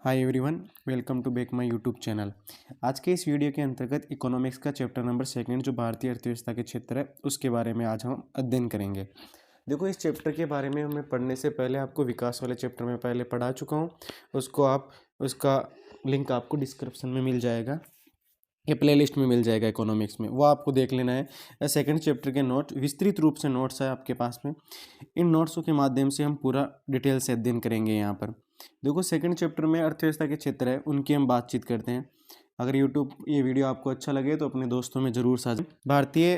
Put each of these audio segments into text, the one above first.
Hi everyone, welcome to back my YouTube channel. आज के इस वीडियो के अंतर्गत इकोनॉमिक्स का चैप्टर नंबर 2 जो भारतीय अर्थव्यवस्था के क्षेत्र है उसके बारे में आज हम अध्ययन करेंगे। देखो, इस चैप्टर के बारे में हमें पढ़ने से पहले आपको विकास वाले चैप्टर में पहले पढ़ा चुका हूँ। उसका लिंक आपको डिस्क्रिप्शन में मिल जाएगा, ये प्लेलिस्ट में मिल जाएगा इकोनॉमिक्स में, वो आपको देख लेना है। सेकंड चैप्टर के नोट विस्तृत रूप से नोट्स है आपके पास में। इन नोट्सों के माध्यम से हम पूरा डिटेल से अध्ययन करेंगे। यहाँ पर देखो, सेकंड चैप्टर में अर्थव्यवस्था के क्षेत्र है उनकी हम बातचीत करते हैं। अगर ये वीडियो आपको अच्छा लगे तो अपने दोस्तों में ज़रूर साझा। भारतीय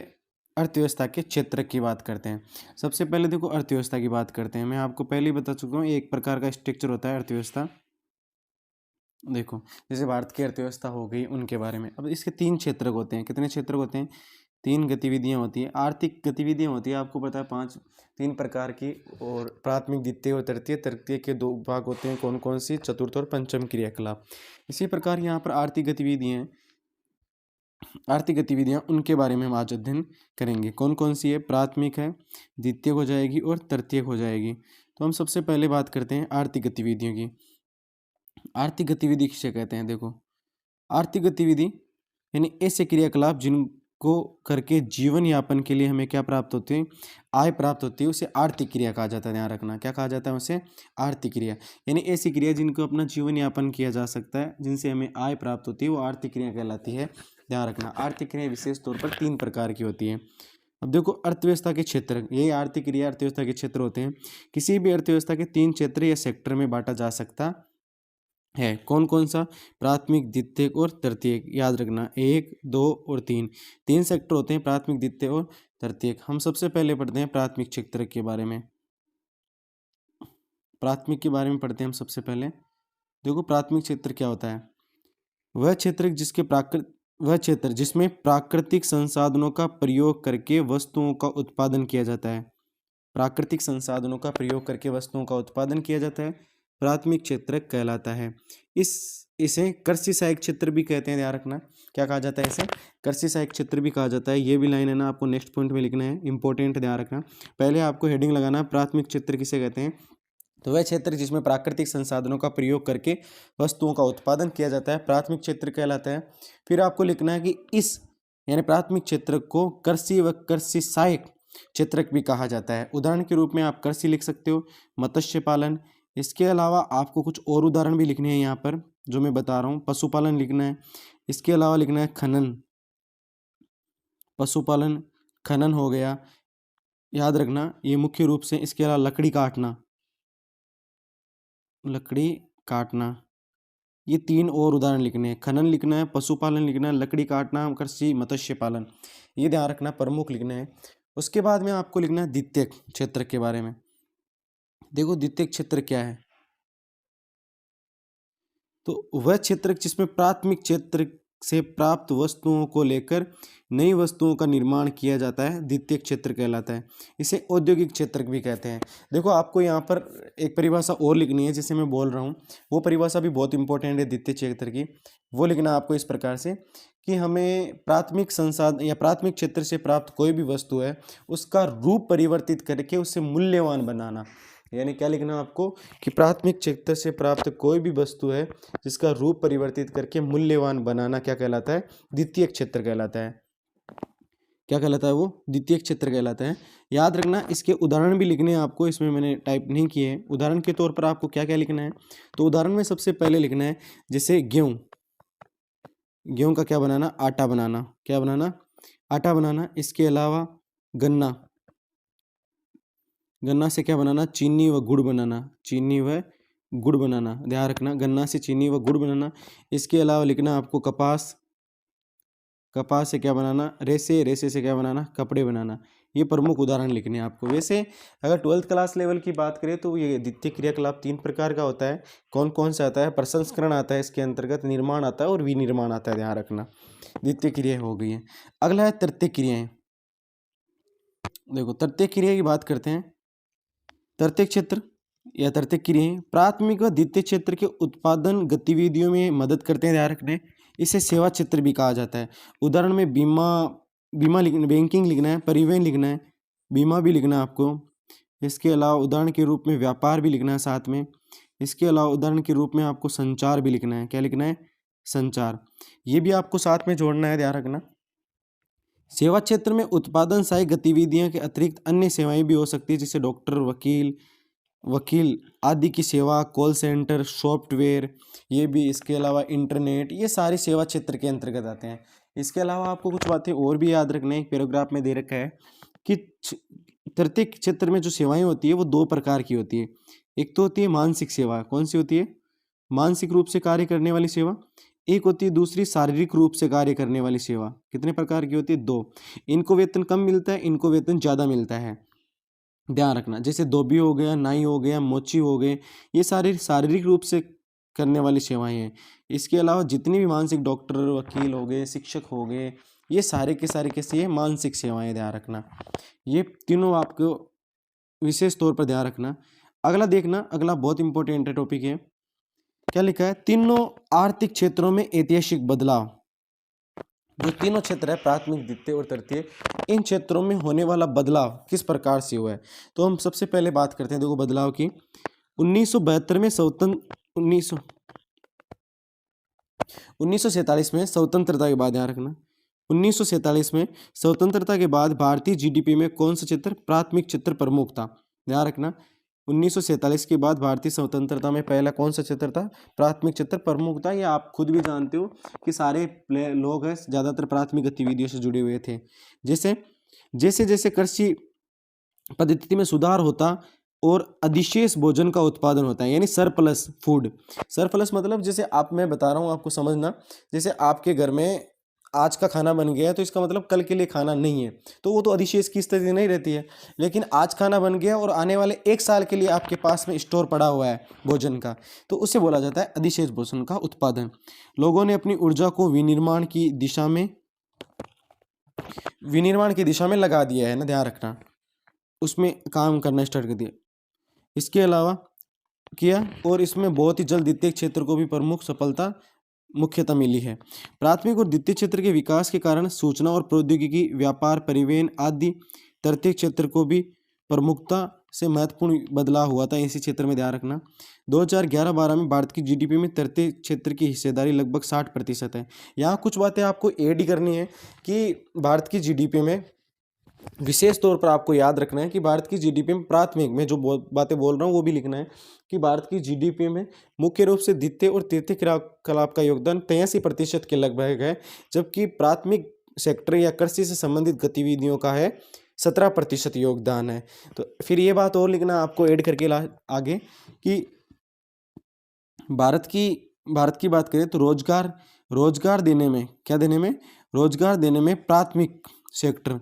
अर्थव्यवस्था के क्षेत्र की बात करते हैं। सबसे पहले देखो, अर्थव्यवस्था की बात करते हैं। मैं आपको पहले ही बता चुका हूँ, एक प्रकार का स्ट्रक्चर होता है अर्थव्यवस्था। देखो, जैसे भारत की अर्थव्यवस्था हो गई, उनके बारे में। अब इसके 3 क्षेत्र होते हैं। कितने क्षेत्र होते हैं? 3 गतिविधियां होती हैं, आर्थिक गतिविधियां होती है। आपको पता है 3 प्रकार की, और प्राथमिक, द्वितीय और तृतीय। तृतीय के 2 भाग होते हैं, कौन कौन सी? चतुर्थ और पंचम क्रियाकलाप। इसी प्रकार यहाँ पर आर्थिक गतिविधियां उनके बारे में हम आज अध्ययन करेंगे। कौन कौन सी है? प्राथमिक है, द्वितीय हो जाएगी और तृतीय हो जाएगी। तो हम सबसे पहले बात करते हैं आर्थिक गतिविधियों की। आर्थिक गतिविधि किसे कहते हैं? देखो, आर्थिक गतिविधि यानी ऐसे क्रियाकलाप जिनको करके जीवन यापन के लिए हमें क्या प्राप्त होते हैं? आय प्राप्त होती है, उसे आर्थिक क्रिया कहा जाता है। ध्यान रखना, क्या कहा जाता है उसे? आर्थिक क्रिया। यानी ऐसी क्रिया जिनको अपना जीवन यापन किया जा सकता है, जिनसे हमें आय प्राप्त होती है, वो आर्थिक क्रिया कहलाती है। ध्यान रखना, आर्थिक क्रिया विशेष तौर पर 3 प्रकार की होती है। अब देखो, अर्थव्यवस्था के क्षेत्र, यही आर्थिक क्रिया अर्थव्यवस्था के क्षेत्र होते हैं। किसी भी अर्थव्यवस्था के 3 क्षेत्र या सेक्टर में बांटा जा सकता है। कौन कौन सा? प्राथमिक, द्वितीयक और तृतीयक। याद रखना, 1, 2 और 3 3 सेक्टर होते हैं, प्राथमिक, द्वितीयक और तृतीयक। हम सबसे पहले पढ़ते हैं प्राथमिक क्षेत्र के बारे में। प्राथमिक के बारे में पढ़ते हैं हम सबसे पहले। देखो, प्राथमिक क्षेत्र क्या होता है? वह क्षेत्र जिसमें प्राकृतिक संसाधनों का प्रयोग करके वस्तुओं का उत्पादन किया जाता है। प्राकृतिक संसाधनों का प्रयोग करके वस्तुओं का उत्पादन किया जाता है, प्राथमिक क्षेत्र कहलाता है। इसे कृषि सहायक क्षेत्र भी कहते हैं। ध्यान रखना, क्या कहा जाता है इसे? कृषि सहायक क्षेत्र भी कहा जाता है। ये भी लाइन है ना, आपको नेक्स्ट पॉइंट में लिखना है, इंपॉर्टेंट। ध्यान रखना, पहले आपको हेडिंग लगाना है, प्राथमिक क्षेत्र किसे कहते हैं? तो वह क्षेत्र जिसमें प्राकृतिक संसाधनों का प्रयोग करके वस्तुओं का उत्पादन किया जाता है, प्राथमिक क्षेत्र कहलाता है। फिर आपको लिखना है कि इस यानी प्राथमिक क्षेत्र को कृषि व कृषि सहायक क्षेत्र भी कहा जाता है। उदाहरण के रूप में आप कृषि लिख सकते हो, मत्स्य पालन। इसके अलावा आपको कुछ और उदाहरण भी लिखने हैं यहाँ पर, जो मैं बता रहा हूँ। पशुपालन लिखना है, इसके अलावा लिखना है खनन। पशुपालन, खनन हो गया। याद रखना, ये मुख्य रूप से। इसके अलावा लकड़ी काटना, ये 3 और उदाहरण लिखने हैं। खनन लिखना है, पशुपालन लिखना है, लकड़ी काटना, कृषि, मत्स्य पालन। ये ध्यान रखना, प्रमुख लिखने हैं। उसके बाद में आपको लिखना है द्वितीयक क्षेत्र के बारे में। देखो, द्वितीयक क्षेत्र क्या है? तो वह क्षेत्र जिसमें प्राथमिक क्षेत्र से प्राप्त वस्तुओं को लेकर नई वस्तुओं का निर्माण किया जाता है, द्वितीयक क्षेत्र कहलाता है। इसे औद्योगिक क्षेत्र भी कहते हैं। देखो, आपको यहाँ पर एक परिभाषा और लिखनी है, जिसे मैं बोल रहा हूँ। वो परिभाषा भी बहुत इंपॉर्टेंट है द्वितीय क्षेत्र की। वो लिखना आपको इस प्रकार से कि हमें प्राथमिक संसाधन या प्राथमिक क्षेत्र से प्राप्त कोई भी वस्तु है, उसका रूप परिवर्तित करके उसे मूल्यवान बनाना। यानी क्या लिखना आपको? कि प्राथमिक क्षेत्र से प्राप्त कोई भी वस्तु है जिसका रूप परिवर्तित करके मूल्यवान बनाना क्या कहलाता है? द्वितीयक क्षेत्र कहलाता है। क्या कहलाता है वो? द्वितीयक क्षेत्र कहलाता है। याद रखना, इसके उदाहरण भी लिखने हैं आपको, इसमें मैंने टाइप नहीं किए हैं। उदाहरण के तौर पर आपको क्या क्या लिखना है? तो उदाहरण में सबसे पहले लिखना है, जैसे गेहूं का क्या बनाना? आटा बनाना। क्या बनाना? आटा बनाना। इसके अलावा गन्ना से क्या बनाना? चीनी व गुड़ बनाना। चीनी व गुड़ बनाना। ध्यान रखना, गन्ना से चीनी व गुड़ बनाना। इसके अलावा लिखना आपको कपास से क्या बनाना? रेसे से क्या बनाना? कपड़े बनाना। ये प्रमुख उदाहरण लिखने हैं आपको। वैसे अगर 12th क्लास लेवल की बात करें तो ये द्वितीय क्रियाकलाप 3 प्रकार का होता है। कौन कौन सा आता है? प्रसंस्करण आता है, इसके अंतर्गत निर्माण आता है और विनिर्माण आता है। ध्यान रखना, द्वितीय क्रिया हो गई है। अगला है तृतीय क्रियाएं। देखो, तृतीय क्रिया की बात करते हैं। तृतीय क्षेत्र या तृतीय क्रियाएं प्राथमिक व द्वितीय क्षेत्र के उत्पादन गतिविधियों में मदद करते हैं। ध्यान रखने, इसे सेवा क्षेत्र भी कहा जाता है। उदाहरण में बीमा लिखना, बैंकिंग लिखना है, परिवहन लिखना है, बीमा भी लिखना है आपको। इसके अलावा उदाहरण के रूप में व्यापार भी लिखना है साथ में। इसके अलावा उदाहरण के रूप में आपको संचार भी लिखना है। क्या लिखना है? संचार। ये भी आपको साथ में जोड़ना है, ध्यान रखना। सेवा क्षेत्र में उत्पादन सहायक गतिविधियों के अतिरिक्त अन्य सेवाएं भी हो सकती है, जैसे डॉक्टर, वकील आदि की सेवा, कॉल सेंटर, सॉफ्टवेयर, ये भी। इसके अलावा इंटरनेट, ये सारी सेवा क्षेत्र के अंतर्गत आते हैं। इसके अलावा आपको कुछ बातें और भी याद रखना है। एक पैराग्राफ में दे रखा है कि प्रत्येक क्षेत्र में जो सेवाएं होती है वो दो प्रकार की होती है। एक तो होती है मानसिक सेवा। कौन सी होती है? मानसिक रूप से कार्य करने वाली सेवा। एक होती है दूसरी शारीरिक रूप से कार्य करने वाली सेवा। कितने प्रकार की होती है? दो। इनको वेतन कम मिलता है, इनको वेतन ज़्यादा मिलता है, ध्यान रखना। जैसे धोबी हो गया, नाई हो गया, मोची हो गए, ये सारे शारीरिक रूप से करने वाली सेवाएं हैं। इसके अलावा जितनी भी मानसिक, डॉक्टर, वकील हो गए, शिक्षक हो गए, ये सारे के सारे कैसे ये मानसिक सेवाएं, ध्यान रखना। ये तीनों आपको विशेष तौर पर ध्यान रखना। अगला देखना, अगला बहुत इंपॉर्टेंट टॉपिक है। क्या लिखा है? तीनों आर्थिक क्षेत्रों में ऐतिहासिक बदलाव। जो तीनों क्षेत्र है, प्राथमिक, द्वितीय और तृतीय, इन क्षेत्रों में होने वाला बदलाव किस प्रकार से हुआ है? तो हम सबसे पहले बात करते हैं, देखो, बदलाव की। 1972 में 1947 में स्वतंत्रता के बाद, ध्यान रखना, 1947 में स्वतंत्रता के बाद भारतीय जीडीपी में कौन सा क्षेत्र प्राथमिक क्षेत्र प्रमुख था? ध्यान रखना, 1947 के बाद भारतीय स्वतंत्रता में पहला कौन सा क्षेत्र था? प्राथमिक क्षेत्र प्रमुख था। ये आप खुद भी जानते हो कि सारे लोग हैं ज़्यादातर प्राथमिक गतिविधियों से जुड़े हुए थे। जैसे जैसे जैसे कृषि पद्धति में सुधार होता और अधिशेष भोजन का उत्पादन होता है, यानी सरप्लस फूड। सरप्लस मतलब, जैसे आप, मैं बता रहा हूँ आपको समझना, जैसे आपके घर में आज का खाना बन गया है तो इसका मतलब कल के लिए खाना नहीं है, तो वो तो अधिशेष की स्थिति नहीं रहती है। लेकिन आज खाना बन गया और आने वाले 1 साल के लिए आपके पास में स्टोर पड़ा हुआ है भोजन का, तो उसे बोला जाता है अधिशेष भोजन का उत्पादन। लोगों ने अपनी ऊर्जा को विनिर्माण की दिशा में लगा दिया है ना, ध्यान रखना, उसमें काम करना स्टार्ट कर दिया। इसके अलावा किया, और इसमें बहुत ही जल्द द्वितीय क्षेत्र को भी प्रमुख सफलता मुख्यतः मिली है। प्राथमिक और द्वितीय क्षेत्र के विकास के कारण सूचना और प्रौद्योगिकी, व्यापार, परिवहन आदि तृतीय क्षेत्र को भी प्रमुखता से महत्वपूर्ण बदलाव हुआ था इसी क्षेत्र में, ध्यान रखना। 2011-12 में भारत की जीडीपी में तृतीय क्षेत्र की हिस्सेदारी लगभग 60% है। यहाँ कुछ बातें आपको ऐड ही करनी है कि भारत की जीडीपी में विशेष तौर पर आपको याद रखना है कि भारत की जीडीपी में प्राथमिक में जो बातें बोल रहा हूँ वो भी लिखना है कि भारत की जीडीपी में मुख्य रूप से द्वितीय और तृतीय क्रियाकलाप का योगदान 83% के लगभग है, जबकि प्राथमिक सेक्टर या कृषि से संबंधित गतिविधियों का है 17% योगदान है। तो फिर ये बात और लिखना आपको ऐड करके आगे कि भारत की बात करें तो रोजगार देने में, क्या देने में? रोजगार देने में प्राथमिक सेक्टर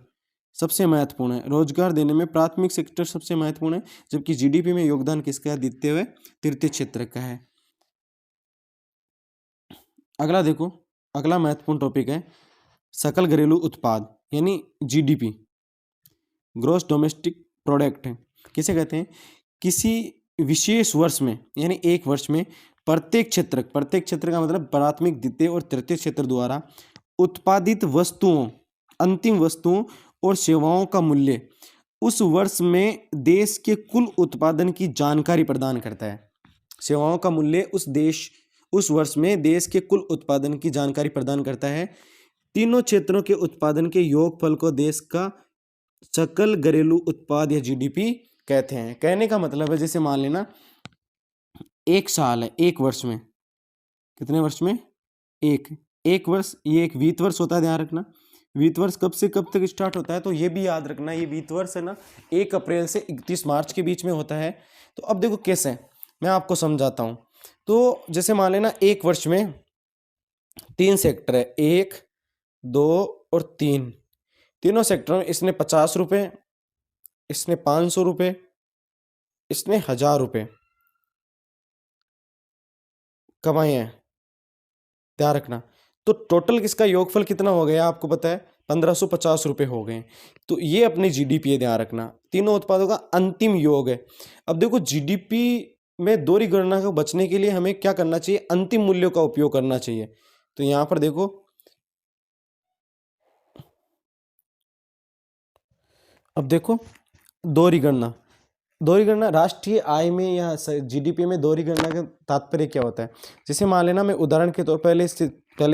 सबसे महत्वपूर्ण है। रोजगार देने में प्राथमिक सेक्टर सबसे महत्वपूर्ण है, जबकि जीडीपी में योगदान किसका है? द्वितीय व तृतीय क्षेत्र का है। अगला देखो, अगला महत्वपूर्ण टॉपिक है सकल घरेलू उत्पाद, यानी जीडीपी, ग्रॉस डोमेस्टिक प्रोडक्ट है। किसे कहते हैं? किसी विशेष वर्ष में, यानी एक वर्ष में प्रत्येक क्षेत्र का मतलब प्राथमिक, द्वितीय और तृतीय क्षेत्र द्वारा उत्पादित वस्तुओं, अंतिम वस्तुओं और सेवाओं का मूल्य उस वर्ष में देश के कुल उत्पादन की जानकारी प्रदान करता है। सेवाओं का मूल्य उस वर्ष में देश के कुल उत्पादन की जानकारी प्रदान करता है। तीनों क्षेत्रों के उत्पादन के योगफल को देश का सकल घरेलू उत्पाद या जीडीपी कहते हैं। कहने का मतलब है, जैसे मान लेना एक साल है, एक वर्ष में, कितने वर्ष में? एक वर्ष, ये एक वित्त वर्ष होता है, ध्यान रखना। वित्त वर्ष कब से कब तक स्टार्ट होता है? तो ये भी याद रखना, ये वित्त वर्ष है ना, 1 अप्रैल से 31 मार्च के बीच में होता है। तो अब देखो कैसे, मैं आपको समझाता हूँ। तो जैसे मान लेना एक वर्ष में 3 सेक्टर है, 1, 2 और 3। तीनों सेक्टर में इसने 50 रुपये, इसने 500 रुपये, इसने 1000 रुपये कमाए हैं, ध्यान रखना। तो टोटल इसका योगफल कितना हो गया आपको पता है? 1550 रुपये हो गए। तो ये अपनी जीडीपी है, ध्यान रखना, तीनों उत्पादों का अंतिम योग है। अब देखो जीडीपी में दोहरी गणना को बचने के लिए हमें क्या करना चाहिए? अंतिम मूल्यों का उपयोग करना चाहिए। तो यहां पर देखो, अब देखो दोहरी गणना, दोहरी गणना राष्ट्रीय आय में या जीडीपी में दोहरी गणना का तात्पर्य क्या होता है? जैसे मान लेना, मैं उदाहरण के तौर पहले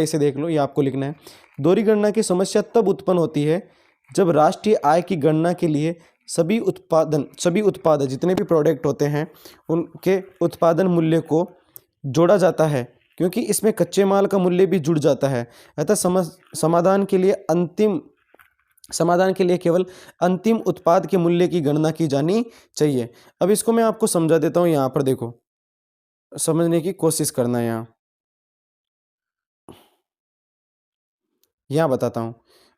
इसे देख लो, ये आपको लिखना है। दोहरी गणना की समस्या तब उत्पन्न होती है जब राष्ट्रीय आय की गणना के लिए सभी उत्पाद जितने भी प्रोडक्ट होते हैं उनके उत्पादन मूल्य को जोड़ा जाता है, क्योंकि इसमें कच्चे माल का मूल्य भी जुड़ जाता है। अतः समाधान के लिए केवल अंतिम उत्पाद के मूल्य की गणना की जानी चाहिए। अब इसको मैं आपको समझा देता हूँ, यहाँ पर देखो, समझने की कोशिश करना। यहाँ बताता हूँ।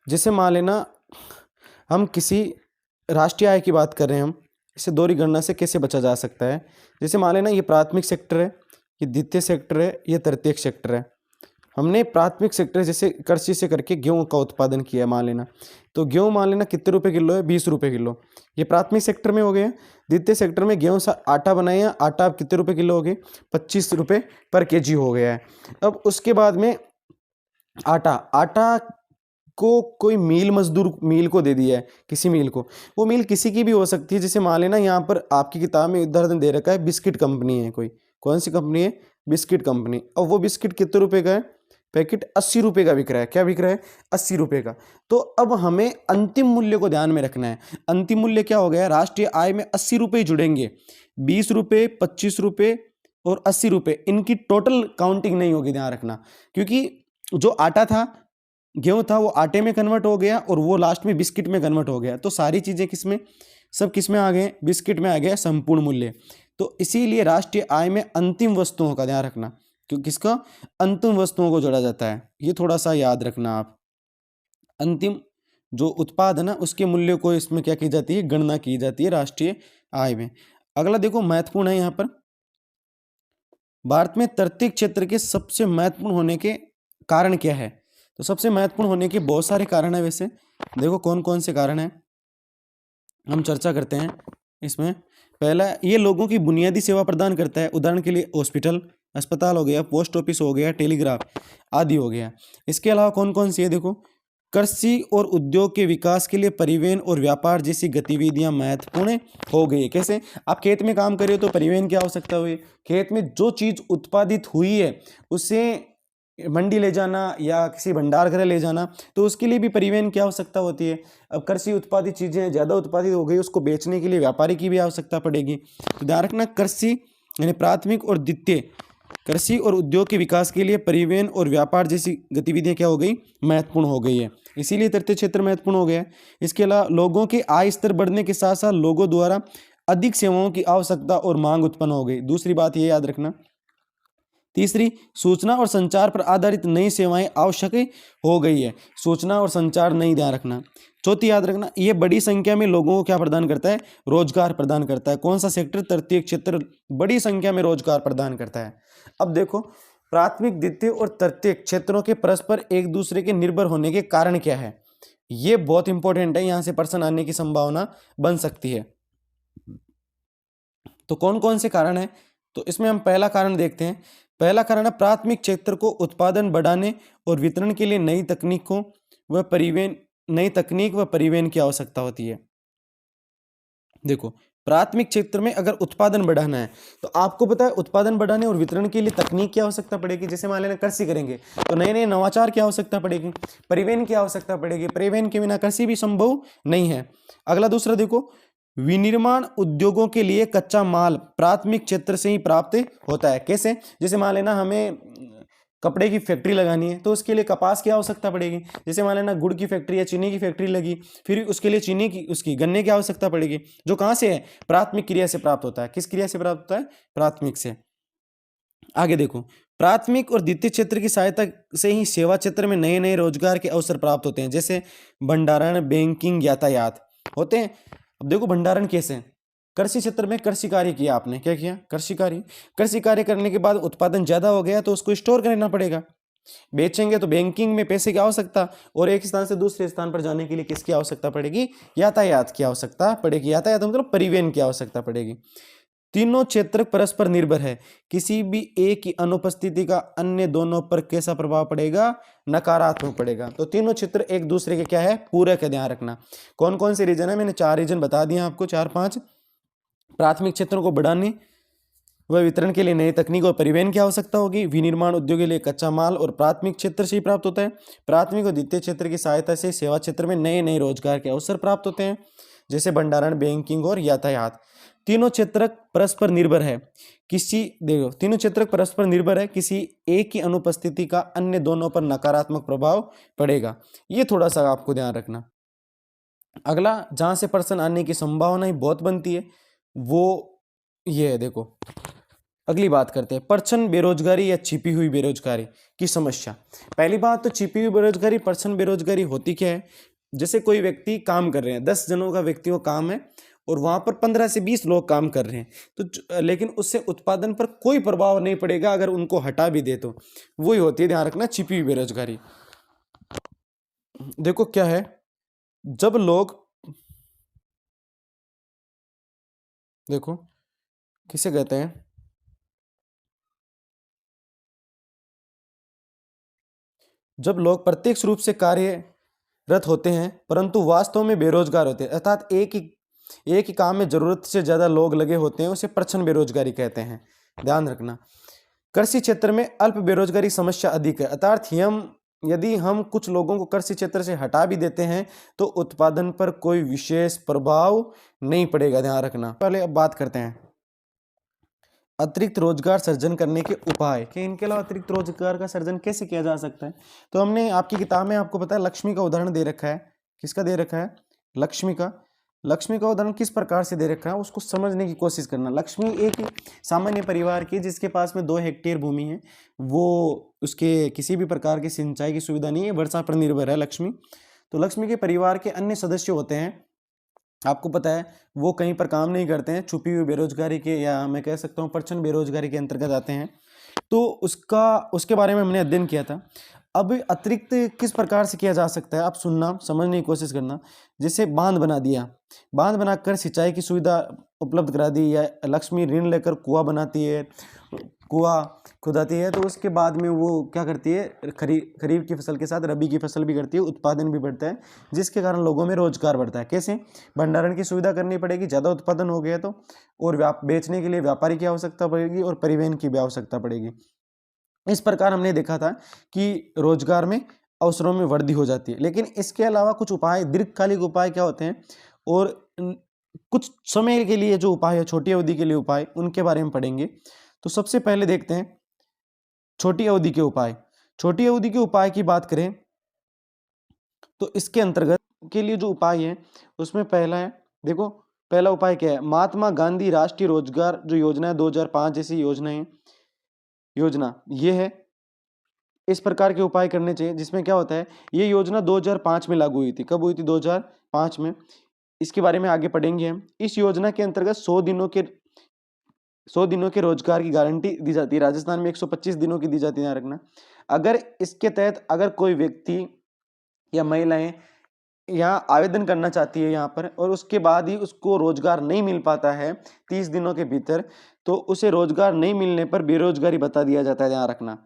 जैसे मान लेना, हम किसी राष्ट्रीय आय की बात कर रहे हैं, हम इसे दोहरी गणना से कैसे बचा जा सकता है। जैसे मान लेना, ये प्राथमिक सेक्टर है, ये द्वितीय सेक्टर है, ये तृतीयक सेक्टर है। हमने प्राथमिक सेक्टर जैसे कृषि से करके गेहूं का उत्पादन किया, मान लेना, तो गेहूं मान लेना कितने रुपए किलो है, 20 रुपये किलो, ये प्राथमिक सेक्टर में हो गया। द्वितीय सेक्टर में गेहूं से आटा बनाया, आटा अब कितने रुपए किलो हो गए, 25 रुपये पर केजी हो गया है। अब उसके बाद में आटा को कोई मील को दे दिया है, किसी मील को, वो मील किसी की भी हो सकती है। जैसे मान लेना, यहाँ पर आपकी किताब में उदाहरण दे रखा है, बिस्किट कंपनी है कोई, कौन सी कंपनी है, बिस्किट कंपनी। और वो बिस्किट कितने रुपए का है, पैकेट 80 रुपये का बिक रहा है। क्या बिक रहा है, 80 रुपये का। तो अब हमें अंतिम मूल्य को ध्यान में रखना है। अंतिम मूल्य क्या हो गया, राष्ट्रीय आय में 80 रुपये जुड़ेंगे, 20 रुपये, 25 रुपये और 80 रुपये, इनकी टोटल काउंटिंग नहीं होगी, ध्यान रखना। क्योंकि जो आटा था, गेहूं था, वो आटे में कन्वर्ट हो गया और वो लास्ट में बिस्किट में कन्वर्ट हो गया। तो सारी चीज़ें सब किसमें आ गए, बिस्किट में आ गया संपूर्ण मूल्य। तो इसीलिए राष्ट्रीय आय में अंतिम वस्तुओं का ध्यान रखना, क्योंकि किसका, अंतिम वस्तुओं को जोड़ा जाता है। ये थोड़ा सा याद रखना आप। अंतिम जो उत्पाद है ना, उसके मूल्य को इसमें क्या की जाती है, गणना की जाती है राष्ट्रीय आय में। अगला देखो, महत्वपूर्ण है यहाँ पर, भारत में तृतीयक क्षेत्र के सबसे महत्वपूर्ण होने के कारण क्या है। तो सबसे महत्वपूर्ण होने के बहुत सारे कारण है। वैसे देखो कौन कौन से कारण हैं, हम चर्चा करते हैं इसमें। पहला, ये लोगों की बुनियादी सेवा प्रदान करता है। उदाहरण के लिए हॉस्पिटल, अस्पताल हो गया, पोस्ट ऑफिस हो गया, टेलीग्राफ आदि हो गया। इसके अलावा कौन कौन सी है, देखो, कृषि और उद्योग के विकास के लिए परिवहन और व्यापार जैसी गतिविधियां महत्वपूर्ण हो गई है। कैसे, आप खेत में काम कर रहे हो तो परिवहन की आवश्यकता हुई, खेत में जो चीज़ उत्पादित हुई है उसे मंडी ले जाना या किसी भंडार घर ले जाना, तो उसके लिए भी परिवहन की आवश्यकता होती है। अब कृषि उत्पादित चीज़ें ज़्यादा उत्पादित हो गई, उसको बेचने के लिए व्यापारी की भी आवश्यकता पड़ेगी। तो ध्यान रखना, कृषि यानी प्राथमिक और द्वितीय, कृषि और उद्योग के विकास के लिए परिवहन और व्यापार जैसी गतिविधियां क्या हो गई, महत्वपूर्ण हो गई है। इसीलिए तृतीय क्षेत्र महत्वपूर्ण हो गया है। इसके अलावा लोगों के आय स्तर बढ़ने के साथ साथ लोगों द्वारा अधिक सेवाओं की आवश्यकता और मांग उत्पन्न हो गई। दूसरी बात ये याद रखना। तीसरी, सूचना और संचार पर आधारित नई सेवाएं आवश्यक हो गई है। सूचना और संचार नहीं, ध्यान रखना। चौथी याद रखना, ये बड़ी संख्या में लोगों को क्या प्रदान करता है, रोजगार प्रदान करता है। कौन सा सेक्टर, तृतीय क्षेत्र बड़ी संख्या में रोजगार प्रदान करता है। अब देखो, प्राथमिक, द्वितीय और तृतीय क्षेत्रों के परस्पर एक दूसरे के निर्भर होने के कारण क्या है, ये बहुत इंपॉर्टेंट है, यहां से प्रश्न आने की संभावना बन सकती है। तो कौन कौन से कारण है, तो इसमें हम पहला कारण देखते हैं। पहला कारण है, प्राथमिक क्षेत्र को उत्पादन बढ़ाने और वितरण के लिए नई तकनीक व परिवहन की आवश्यकता होती है। देखो, प्राथमिक क्षेत्र में अगर उत्पादन बढ़ाना है तो आपको पता है उत्पादन बढ़ाने और वितरण के लिए तकनीक की आवश्यकता पड़ेगी। जैसे मान लेना कृषि करेंगे तो नए नए नवाचार की आवश्यकता पड़ेगी, परिवहन की आवश्यकता पड़ेगी, परिवहन के बिना कृषि भी संभव नहीं है। अगला दूसरा देखो, विनिर्माण उद्योगों के लिए कच्चा माल प्राथमिक क्षेत्र से ही प्राप्त होता है। कैसे, जैसे मान लेना हमें कपड़े की फैक्ट्री लगानी है तो उसके लिए कपास की आवश्यकता पड़ेगी। जैसे मान लेना गुड़ की फैक्ट्री या चीनी की फैक्ट्री लगी, फिर उसके लिए चीनी की उसकी गन्ने की आवश्यकता पड़ेगी, जो कहाँ से है, प्राथमिक क्रिया से प्राप्त होता है। किस क्रिया से प्राप्त होता है, प्राथमिक से। आगे देखो, प्राथमिक और द्वितीय क्षेत्र की सहायता से ही सेवा क्षेत्र में नए नए रोजगार के अवसर प्राप्त होते हैं। जैसे भंडारण, बैंकिंग, यातायात होते हैं। अब देखो भंडारण कैसे, कृषि क्षेत्र में कृषि कार्य किया आपने, क्या किया, कृषि कार्य करने के बाद उत्पादन ज्यादा हो गया तो उसको स्टोर करना पड़ेगा, बेचेंगे तो बैंकिंग में पैसे की आवश्यकता, और एक स्थान से दूसरे स्थान पर जाने के लिए किसकी आवश्यकता पड़ेगी, यातायात की आवश्यकता पड़ेगी। यातायात मतलब परिवहन की आवश्यकता पड़ेगी। तीनों क्षेत्र परस्पर निर्भर है, किसी भी एक की अनुपस्थिति का अन्य दोनों पर कैसा प्रभाव पड़ेगा, नकारात्मक पड़ेगा। तो तीनों क्षेत्र एक दूसरे के क्या है, पूरक है, ध्यान रखना। कौन कौन से रीजन है, मैंने 4 रीजन बता दिए आपको, 4-5। प्राथमिक क्षेत्रों को बढ़ाने व वितरण के लिए नई तकनीक और परिवहन की आवश्यकता होगी। विनिर्माण उद्योग के लिए कच्चा माल और प्राथमिक क्षेत्र से ही प्राप्त होता है। प्राथमिक और द्वितीय क्षेत्र की सहायता से सेवा क्षेत्र में नए नए रोजगार के अवसर प्राप्त होते हैं, जैसे भंडारण, बैंकिंग और यातायात। तीनों क्षेत्र परस्पर निर्भर है। तीनों क्षेत्र परस्पर निर्भर है, किसी एक की अनुपस्थिति का अन्य दोनों पर नकारात्मक प्रभाव पड़ेगा। ये थोड़ा सा आपको ध्यान रखना। अगला, जहां से पर्सन आने की संभावना ही बहुत बनती है, वो ये है। देखो, अगली बात करते हैं, पर्सन बेरोजगारी या छिपी हुई बेरोजगारी की समस्या। पहली बात तो छिपी हुई बेरोजगारी, पर्सन बेरोजगारी होती क्या है? जैसे कोई व्यक्ति काम कर रहे हैं, 10 जनों का व्यक्तियों का काम है और वहां पर 15 से 20 लोग काम कर रहे हैं, तो लेकिन उससे उत्पादन पर कोई प्रभाव नहीं पड़ेगा अगर उनको हटा भी दे तो। वही होती है, ध्यान रखना, छिपी हुई बेरोजगारी। देखो क्या है, जब लोग, देखो किसे कहते हैं, जब लोग प्रत्यक्ष रूप से कार्यरत होते हैं परंतु वास्तव में बेरोजगार होते हैं, अर्थात एक ही काम में जरूरत से ज्यादा लोग लगे होते हैं, उसे प्रच्छन्न बेरोजगारी कहते हैं। ध्यान रखना। कृषि क्षेत्र में अल्प बेरोजगारी समस्या अधिक है, अर्थात यदि हम कुछ लोगों को कृषि क्षेत्र से हटा भी देते हैं तो उत्पादन पर कोई विशेष प्रभाव नहीं पड़ेगा। ध्यान रखना। पहले अब बात करते हैं अतिरिक्त रोजगार सर्जन करने के उपाय, कि इनके अलावा अतिरिक्त रोजगार का सर्जन कैसे किया जा सकता है। तो हमने आपकी किताब में आपको पता है लक्ष्मी का उदाहरण दे रखा है। किसका दे रखा है? लक्ष्मी का। लक्ष्मी का उदाहरण किस प्रकार से दे रखा है उसको समझने की कोशिश करना। लक्ष्मी एक सामान्य परिवार की, जिसके पास में 2 हेक्टेयर भूमि है, वो उसके किसी भी प्रकार की सिंचाई की सुविधा नहीं है, वर्षा पर निर्भर है लक्ष्मी। तो लक्ष्मी के परिवार के अन्य सदस्य होते हैं, आपको पता है वो कहीं पर काम नहीं करते हैं, छुपी हुई बेरोजगारी के, या मैं कह सकता हूँ प्रच्छन्न बेरोजगारी के अंतर्गत आते हैं। तो उसके बारे में हमने अध्ययन किया था। अब अतिरिक्त किस प्रकार से किया जा सकता है, आप सुनना, समझने की कोशिश करना। जैसे बांध बना दिया, बांध बनाकर सिंचाई की सुविधा उपलब्ध करा दी, या लक्ष्मी ऋण लेकर कुआं बनाती है, कुआं खुदाती है, तो उसके बाद में वो क्या करती है, खरीफ की फसल के साथ रबी की फसल भी करती है, उत्पादन भी बढ़ता है, जिसके कारण लोगों में रोजगार बढ़ता है। कैसे? भंडारण की सुविधा करनी पड़ेगी, ज़्यादा उत्पादन हो गया तो, और बेचने के लिए व्यापारी की आवश्यकता पड़ेगी और परिवहन की भी आवश्यकता पड़ेगी। इस प्रकार हमने देखा था कि रोजगार में अवसरों में वृद्धि हो जाती है। लेकिन इसके अलावा कुछ उपाय, दीर्घकालिक उपाय क्या होते हैं, और कुछ समय के लिए जो उपाय है, छोटी अवधि के लिए उपाय, उनके बारे में पढ़ेंगे। तो सबसे पहले देखते हैं छोटी अवधि के उपाय। छोटी अवधि के उपाय की बात करें तो इसके अंतर्गत के लिए जो उपाय है उसमें पहला है, देखो पहला उपाय क्या है, महात्मा गांधी राष्ट्रीय रोजगार जो योजना है 2005 जैसी योजना ये है। इस प्रकार के उपाय करने चाहिए, जिसमें क्या होता है, ये योजना 2005 में लागू हुई थी। कब हुई थी? 2005 में। इसके बारे में आगे पढ़ेंगे हम। इस योजना के अंतर्गत 100 दिनों के रोजगार की गारंटी दी जाती है। राजस्थान में 125 दिनों की दी जाती है, ध्यान रखना। अगर इसके तहत अगर कोई व्यक्ति या महिलाएं यहाँ आवेदन करना चाहती है यहाँ पर, और उसके बाद ही उसको रोजगार नहीं मिल पाता है 30 दिनों के भीतर, तो उसे रोजगार नहीं मिलने पर बेरोजगारी बता दिया जाता है, ध्यान रखना,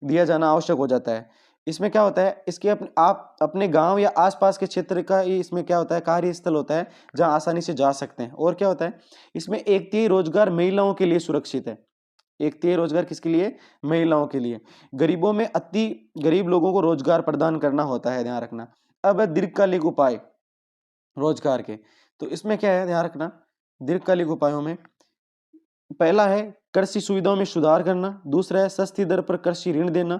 दिया जाना आवश्यक हो जाता है। इसमें क्या होता है, इसके आप अपने गांव या आसपास के क्षेत्र का ही इसमें क्या होता है, कार्यस्थल होता है जहां आसानी से जा सकते हैं। और क्या होता है, इसमें 1/3 रोजगार महिलाओं के लिए सुरक्षित है। 1/3 रोजगार किसके लिए? महिलाओं के लिए। गरीबों में अति गरीब लोगों को रोजगार प्रदान करना होता है, ध्यान रखना। अब है दीर्घकालिक उपाय रोजगार के, तो इसमें क्या है, ध्यान रखना। दीर्घकालिक उपायों में पहला है कृषि सुविधाओं में सुधार करना, दूसरा है सस्ती दर पर कृषि ऋण देना,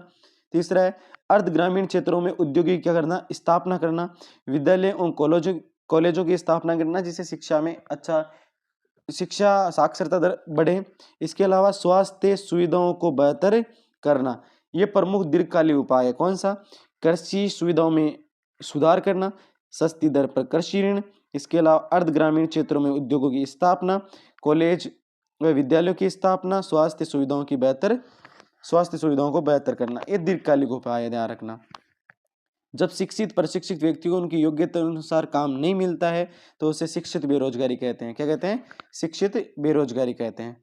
तीसरा है अर्ध ग्रामीण क्षेत्रों में उद्योगिक क्या करना, स्थापना करना, विद्यालय और कॉलेजों की स्थापना करना, जिससे शिक्षा साक्षरता दर बढ़े। इसके अलावा स्वास्थ्य सुविधाओं को बेहतर करना, ये प्रमुख दीर्घकालिक उपाय है। कौन सा? कृषि सुविधाओं में सुधार करना, सस्ती दर पर कृषि ऋण, इसके अलावा अर्ध ग्रामीण क्षेत्रों में उद्योगों की स्थापना, कॉलेज व विद्यालयों की स्थापना, स्वास्थ्य सुविधाओं को बेहतर करना, ये दीर्घकालिक उपाय है, ध्यान रखना। जब शिक्षित प्रशिक्षित व्यक्ति को उनकी योग्यता अनुसार काम नहीं मिलता है तो उसे शिक्षित बेरोजगारी कहते हैं। क्या कहते हैं? शिक्षित बेरोजगारी कहते हैं।